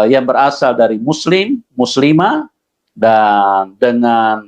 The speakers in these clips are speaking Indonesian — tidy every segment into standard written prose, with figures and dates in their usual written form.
yang berasal dari Muslim, Muslimah, dan dengan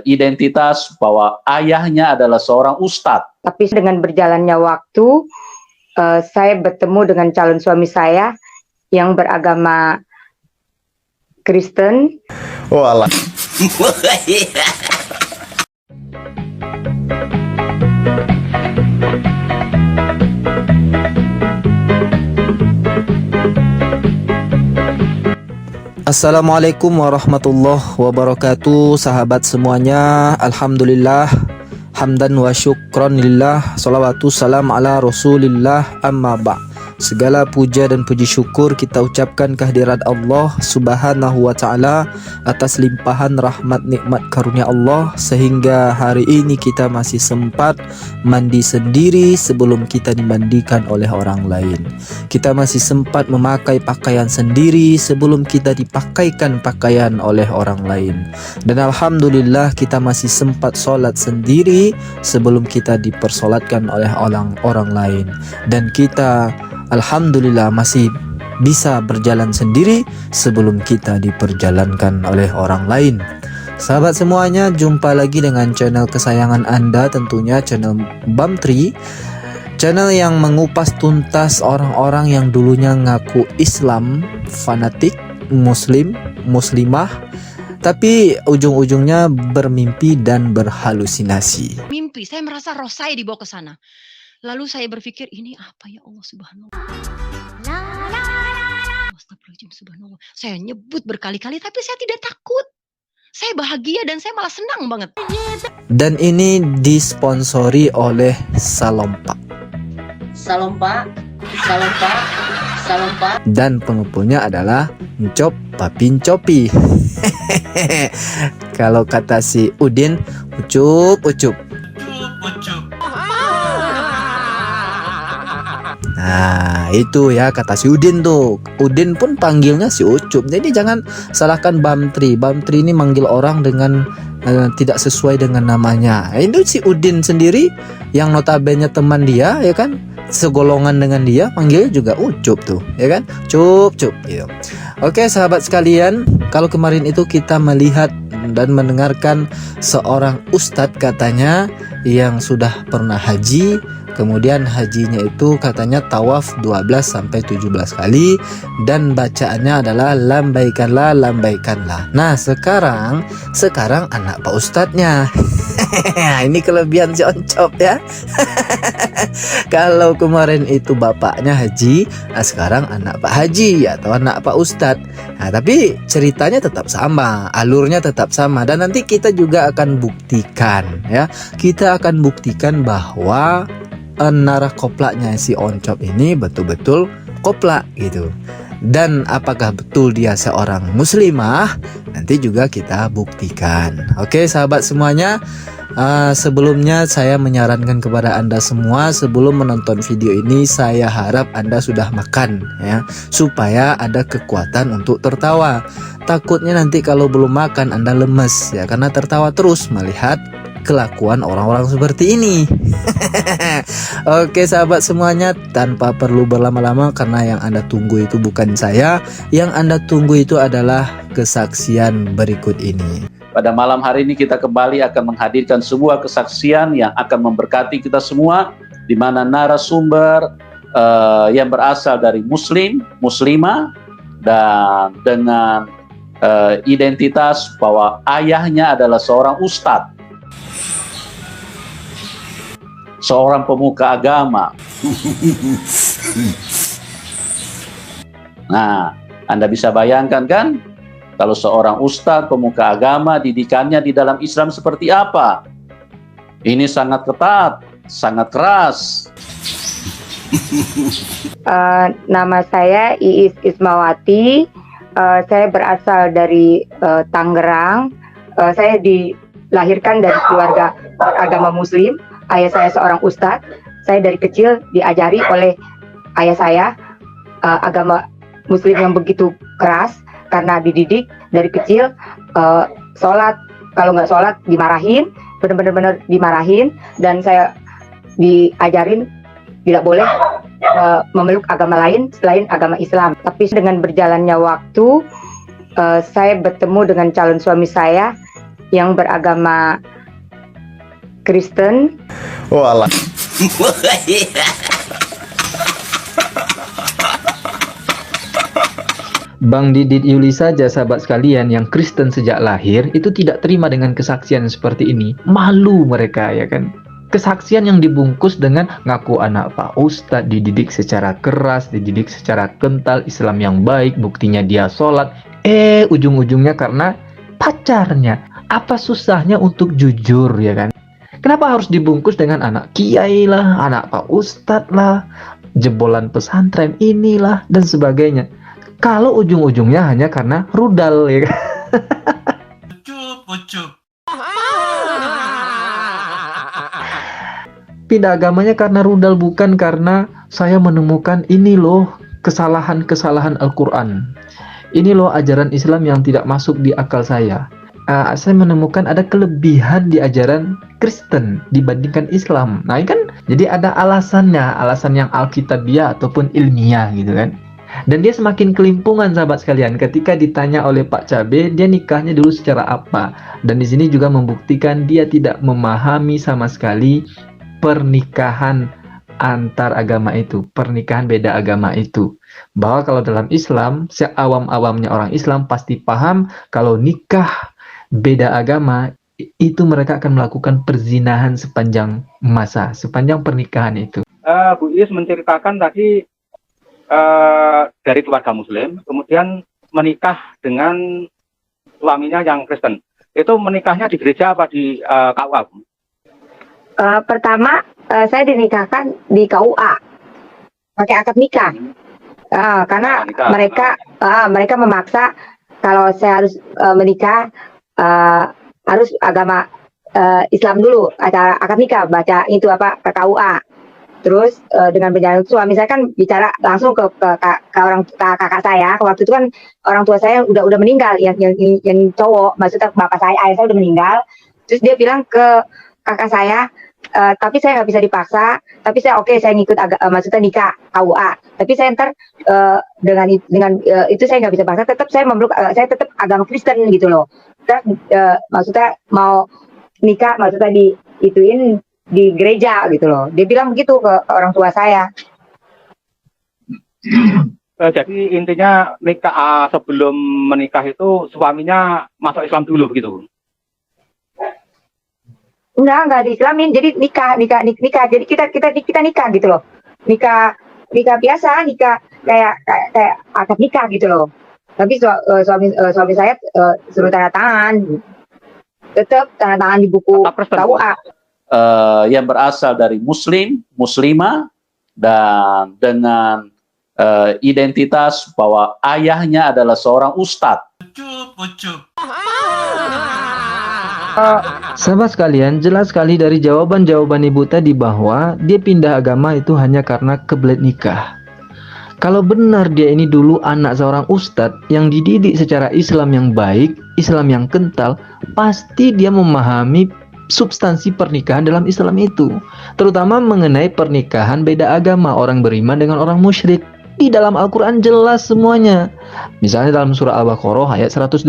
identitas bahwa ayahnya adalah seorang ustadz. Tapi dengan berjalannya waktu, saya bertemu dengan calon suami saya yang beragama Kristen. Oh alah. Assalamualaikum warahmatullahi wabarakatuh, sahabat semuanya. Alhamdulillah, hamdan wa syukronillah, salawatu salam ala rasulillah, amma ba'. Segala puja dan puji syukur kita ucapkan kehadirat Allah subhanahu wa ta'ala atas limpahan rahmat nikmat karunia Allah, sehingga hari ini kita masih sempat mandi sendiri sebelum kita dimandikan oleh orang lain. Kita masih sempat memakai pakaian sendiri sebelum kita dipakaikan pakaian oleh orang lain. Dan alhamdulillah kita masih sempat sholat sendiri sebelum kita dipersolatkan oleh orang lain. Dan kita alhamdulillah masih bisa berjalan sendiri sebelum kita diperjalankan oleh orang lain. Sahabat semuanya, jumpa lagi dengan channel kesayangan Anda, tentunya channel Bamtri, channel yang mengupas tuntas orang-orang yang dulunya ngaku Islam, fanatik, Muslim, Muslimah, tapi ujung-ujungnya bermimpi dan berhalusinasi. Mimpi, saya merasa roh saya dibawa ke sana. Lalu saya berpikir, ini apa ya Allah subhanallah. Astagfirullahaladzim, subhanallah. Saya nyebut berkali-kali tapi saya tidak takut. Saya bahagia dan saya malah senang banget. Dan ini disponsori oleh Salompa. Salompa, Salompa, Salompa. Dan pengepulnya adalah Ncop Papin Copi. Kalau kata si Udin, ucup ucup. Nah itu ya kata si Udin tuh. Udin pun panggilnya si Ucup. Jadi jangan salahkan Bamtri. Bamtri ini manggil orang dengan tidak sesuai dengan namanya. Itu si Udin sendiri yang notabene teman dia, ya kan, segolongan dengan dia, panggilnya juga Ucup tuh, ya kan, cup cup gitu. Oke sahabat sekalian, kalau kemarin itu kita melihat dan mendengarkan seorang ustadz katanya yang sudah pernah haji. Kemudian hajinya itu katanya tawaf 12-17 kali dan bacaannya adalah lambaikanlah, lambaikanlah. Nah sekarang anak Pak Ustadznya. Ini kelebihan si Oncop ya. Kalau kemarin itu bapaknya haji, nah sekarang anak Pak Haji atau anak Pak Ustadz. Nah tapi ceritanya tetap sama, alurnya tetap sama, dan nanti kita juga akan buktikan ya. Kita akan buktikan bahwa narah koplaknya si Oncop ini betul-betul koplak gitu. Dan apakah betul dia seorang muslimah, nanti juga kita buktikan. Oke sahabat semuanya, sebelumnya saya menyarankan kepada Anda semua, sebelum menonton video ini saya harap Anda sudah makan ya, supaya ada kekuatan untuk tertawa. Takutnya nanti kalau belum makan Anda lemes ya, karena tertawa terus melihat kelakuan orang-orang seperti ini. Oke sahabat semuanya, tanpa perlu berlama-lama, karena yang Anda tunggu itu bukan saya, yang Anda tunggu itu adalah kesaksian berikut ini. Pada malam hari ini kita kembali akan menghadirkan sebuah kesaksian yang akan memberkati kita semua, di mana narasumber yang berasal dari Muslim, Muslimah, dan dengan identitas bahwa ayahnya adalah seorang ustadz, seorang pemuka agama. Nah, Anda bisa bayangkan kan, kalau seorang ustadz pemuka agama, didikannya di dalam Islam seperti apa? Ini sangat ketat, sangat keras. Nama saya Iis Ismawati. Saya berasal dari Tangerang. Saya dilahirkan dari keluarga beragama Muslim. Ayah saya seorang ustadz. Saya dari kecil diajari oleh ayah saya agama Muslim yang begitu keras, karena dididik dari kecil sholat, kalau nggak sholat dimarahin, benar-benar dimarahin. Dan saya diajarin tidak boleh memeluk agama lain selain agama Islam. Tapi dengan berjalannya waktu, saya bertemu dengan calon suami saya yang beragama Kristen. Oh alah. Bang Didit Yuli saja sahabat sekalian yang Kristen sejak lahir itu tidak terima dengan kesaksian seperti ini. Malu mereka ya kan. Kesaksian yang dibungkus dengan ngaku anak Pak Ustadz, dididik secara keras, dididik secara kental, Islam yang baik, buktinya dia sholat. Ujung-ujungnya karena pacarnya. Apa susahnya untuk jujur ya kan? Kenapa harus dibungkus dengan anak kiai lah, anak Pak Ustadz lah, jebolan pesantren inilah, dan sebagainya. Kalau ujung-ujungnya hanya karena rudal ya kan? Pindah agamanya karena rudal, bukan karena saya menemukan ini loh kesalahan-kesalahan Al-Quran. Ini loh ajaran Islam yang tidak masuk di akal saya. Saya menemukan ada kelebihan di ajaran Kristen dibandingkan Islam. Nah ini kan jadi ada alasannya, alasan yang alkitabiah ataupun ilmiah gitu kan. Dan dia semakin kelimpungan sahabat sekalian ketika ditanya oleh Pak Cabe dia nikahnya dulu secara apa. Dan di sini juga membuktikan dia tidak memahami sama sekali pernikahan antar agama itu, pernikahan beda agama itu. Bahwa kalau dalam Islam, seawam-awamnya orang Islam pasti paham kalau nikah beda agama itu mereka akan melakukan perzinahan sepanjang masa, sepanjang pernikahan itu. Bu Is menceritakan tadi dari keluarga Muslim, kemudian menikah dengan suaminya yang Kristen. Itu menikahnya di gereja apa di KUA? Pertama, saya dinikahkan di KUA, pakai akad nikah. Karena nikah. mereka memaksa kalau saya harus menikah harus agama Islam dulu, ada akad nikah, baca itu apa ke KUA. Terus dengan berjalan suami saya kan bicara langsung ke kakak saya. Waktu itu kan orang tua saya udah meninggal, yang cowok, maksudnya bapak saya, ayah saya udah meninggal. Terus dia bilang ke kakak saya, tapi saya nggak bisa dipaksa, tapi saya oke, saya ngikut maksudnya nikah KUA. Tapi saya ntar dengan itu saya nggak bisa paksa, tetap saya memeluk, saya tetap agama Kristen gitu loh. Maksudnya mau nikah, maksudnya diituin di gereja gitu loh. Dia bilang begitu ke orang tua saya. Jadi intinya nikah sebelum menikah itu suaminya masuk Islam dulu begitu. Enggak diislamin. Jadi nikah. Jadi kita nikah gitu loh. Nikah biasa, nikah kayak akad nikah gitu loh. Tapi suami saya suruh tanda tangan. Tetap tanda tangan di buku KUA. Yang berasal dari Muslim, Muslimah, dan dengan identitas bahwa ayahnya adalah seorang ustadz. Sahabat sekalian, jelas sekali dari jawaban-jawaban ibu tadi bahwa dia pindah agama itu hanya karena kebelet nikah. Kalau benar dia ini dulu anak seorang ustadz yang dididik secara Islam yang baik, Islam yang kental, pasti dia memahami substansi pernikahan dalam Islam itu, terutama mengenai pernikahan beda agama, orang beriman dengan orang musyrik. Di dalam Al-Quran jelas semuanya. Misalnya dalam surah Al-Baqarah ayat 121.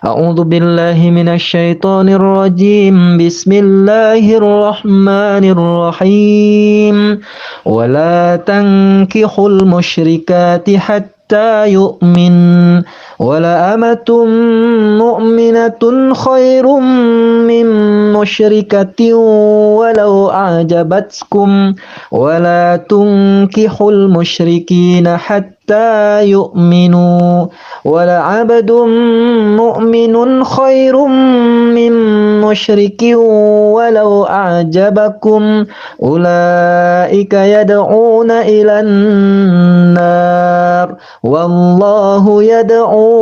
A'udzu billahi minasyaitonir rajim. Bismillahirrahmanirrahim. Wa la tankihul musyrikati hatta yu'min. Wala amatun mu'minatun khairum min musyrikatin walau a'jabatkum wala tunkihul musyrikina hatta yu'minu wala abdun mu'minun khairum min musyrikin walau a'jabakum ulaika yad'una ilan nar wallahu yad'u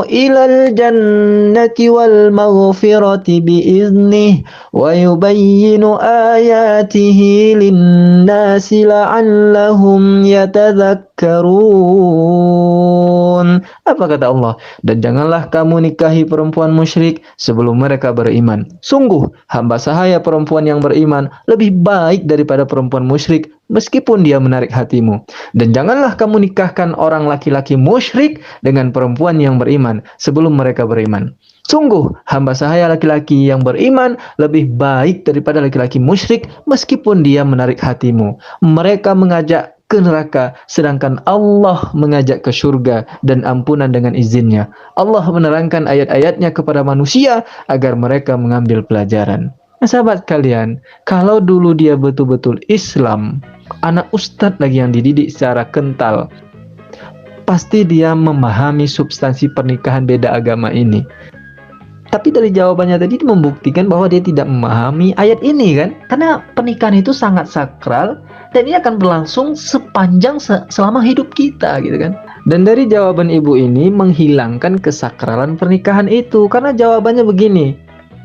ilal jannati wal maghfirati biiznih wa yubayyinu ayatihi linnasi la'allahum yatadhakkarun. Apa kata Allah? Dan janganlah kamu nikahi perempuan musyrik sebelum mereka beriman. Sungguh, hamba sahaya perempuan yang beriman lebih baik daripada perempuan musyrik meskipun dia menarik hatimu. Dan janganlah kamu nikahkan orang laki-laki musyrik dengan perempuan yang beriman sebelum mereka beriman. Sungguh, hamba sahaya laki-laki yang beriman lebih baik daripada laki-laki musyrik meskipun dia menarik hatimu. Mereka mengajak ke neraka, sedangkan Allah mengajak ke surga dan ampunan dengan izinnya. Allah menerangkan ayat-ayatnya kepada manusia agar mereka mengambil pelajaran. Nah, sahabat kalian, kalau dulu dia betul-betul Islam, anak ustadz lagi yang dididik secara kental, pasti dia memahami substansi pernikahan beda agama ini. Tapi dari jawabannya tadi membuktikan bahwa dia tidak memahami ayat ini kan. Karena pernikahan itu sangat sakral dan ini akan berlangsung sepanjang selama hidup kita gitu kan. Dan dari jawaban ibu ini menghilangkan kesakralan pernikahan itu. Karena jawabannya begini,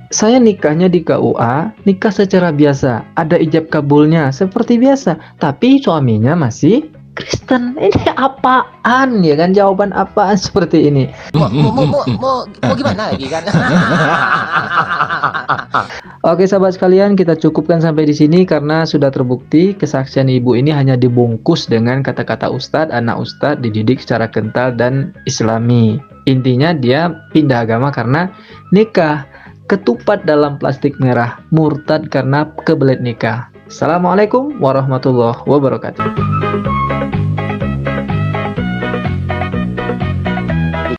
saya nikahnya di KUA, nikah secara biasa, ada ijab kabulnya seperti biasa, tapi suaminya masih Kristen. Ini apaan ya kan? Jawaban apaan seperti ini? Mau gimana lagi kan? Oke sahabat sekalian, kita cukupkan sampai di sini karena sudah terbukti kesaksian ibu ini hanya dibungkus dengan kata-kata ustadz, anak ustadz dididik secara kental dan islami. Intinya dia pindah agama karena nikah, ketupat dalam plastik merah, murtad karena kebelet nikah. Assalamualaikum warahmatullahi wabarakatuh.